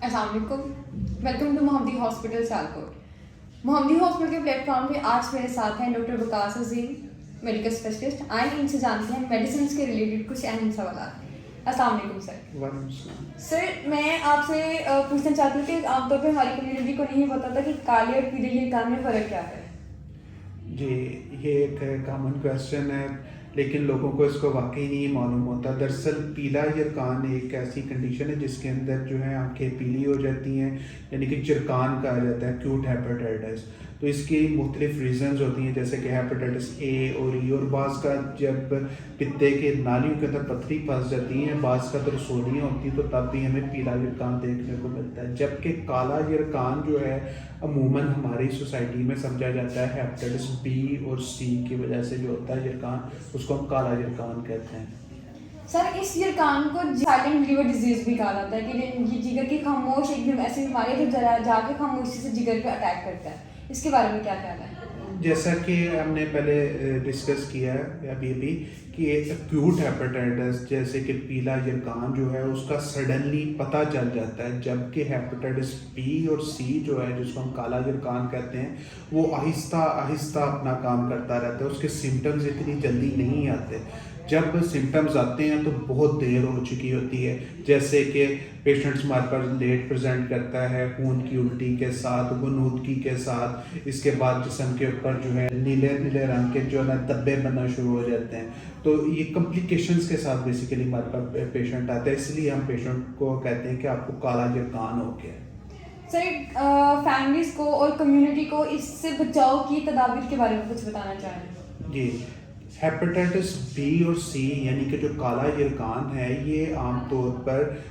अस्सलाम वालेकुम। Welcome to Mohammadi hospital Sialkot. Mohammadi hospital के प्लेटफॉर्म पे आज मेरे साथ हैं doctor Waqas Azeem, medical specialist. आइए इनसे जानते हैं मेडिसिन के रिलेटेड कुछ अहम सवाल। अस्सलाम वालेकुम सर। सर मैं आपसे पूछना चाहती हूँ कि आमतौर पे हमारी कम्युनिटी को नहीं पता था कि काले और पीले यिरकान में फ़र्क क्या है। जी, ये एक कॉमन क्वेश्चन है, लेकिन लोगों को इसको वाकई नहीं मालूम होता। दरअसल पीला यरकान एक ऐसी कंडीशन है जिसके अंदर जो है आंखें पीली हो जाती हैं, यानी कि चिरकान कहा जाता है, एक्यूट हेपेटाइटिस। तो इसकी मुख्तलिफ रीज़न्स होती हैं, जैसे कि हेपेटाइटिस ए और ई, और बाज़ का जब पित्ते के नालियों के अंदर पथरी फंस जाती हैं, बाज़ का तो रसोलियाँ होती हैं, तो तब भी हमें पीला यरकान देखने को मिलता है। जबकि काला यरकान जो है अमूमन हमारी सोसाइटी में समझा जाता है हेपेटाइटिस बी और सी की वजह से जो होता है यरकान, उसको हम काला यरकान कहते हैं। सर इस यरकान को साइलेंट लिवर डिजीज भी कहा जाता है कि ये जिगर की खामोश एक ऐसी बीमारी है जो जरा जाके खामोशी से जिगर पे अटैक करता है। इसके बारे में क्या कहना है? जैसा कि हमने पहले डिस्कस किया है अभी कि एक्यूट हेपेटाइटिस जैसे कि पीला यरकान जो है उसका सडनली पता चल जाता है, जबकि हेपेटाइटिस बी और सी जो है जिसको हम काला यरकान कहते हैं वो आहिस्ता आहिस्ता अपना काम करता रहता है, उसके सिम्टम्स इतनी जल्दी नहीं आते। जब सिम्टम्स आते हैं तो बहुत देर हो चुकी होती है, जैसे कि पेशेंट्स हमारे पास लेट प्रेजेंट करता है खून की उल्टी के साथ, गुनूदगी के साथ। इसके बाद जिस्म के ऊपर जो है नीले नीले रंग के जो है ना धब्बे बनना शुरू हो जाते हैं। तो ये कॉम्प्लिकेशंस के साथ बेसिकली हमारे पास पेशेंट आता है, इसलिए हम पेशेंट को कहते हैं कि आपको काला यरकान हो गया। सर फैमिलीज को और कम्युनिटी को इससे बचाव की तदाबीर के बारे में कुछ बताना चाहें? जी, हेपेटाइटिस बी और सी यानी कि जो काला यरकान है ये आमतौर पर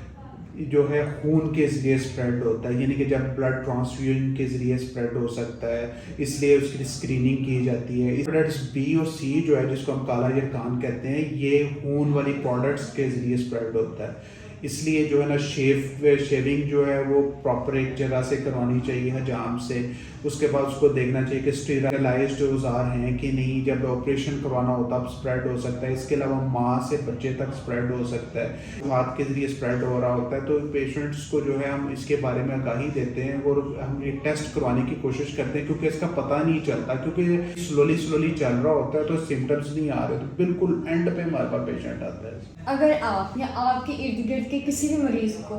जो है खून के ज़रिए स्प्रेड होता है, यानी कि जब ब्लड ट्रांसफ्यूजन के ज़रिए स्प्रेड हो सकता है, इसलिए उसकी स्क्रीनिंग की जाती है। हेपेटाइटिस बी और सी जो है जिसको हम काला यरकान कहते हैं ये खून वाली प्रोडक्ट्स के ज़रिए स्प्रेड होता है, इसलिए जो है ना शेविंग जो है वो प्रॉपर एक जगह से करवानी चाहिए हजाम से। उसके बाद उसको देखना चाहिए कि स्टेरिलाइज्ड औजार हैं कि नहीं, जब ऑपरेशन करवाना होता है स्प्रेड हो सकता है। इसके अलावा माँ से बच्चे तक स्प्रेड हो सकता है, हाथ के ज़रिए स्प्रेड हो रहा होता है। तो पेशेंट्स को जो है हम इसके बारे में आगाही देते हैं और हम एक टेस्ट करवाने की कोशिश करते हैं, क्योंकि इसका पता नहीं चलता, क्योंकि स्लोली चल रहा होता है तो सिम्टम्स नहीं आ रहे, तो बिल्कुल एंड पे हमारे पास पेशेंट आता है। अगर आप या आपके इर्द गिर्द के किसी भी मरीज़ को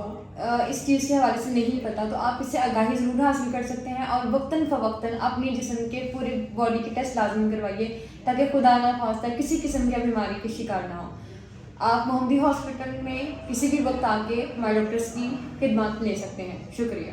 इस चीज़ के हवाले से नहीं पता तो आप इससे आगाही ज़रूर हासिल कर सकते हैं और वक्तन फ़वक्तन अपने जिस्म के पूरे बॉडी के टेस्ट लाजमी करवाइए, ताकि खुदा ना खास्ता किसी किस्म की बीमारी का शिकार ना हो। आप मोहम्मदी हॉस्पिटल में किसी भी वक्त आके हमारे डॉक्टर्स की खिदमत ले सकते हैं। शुक्रिया।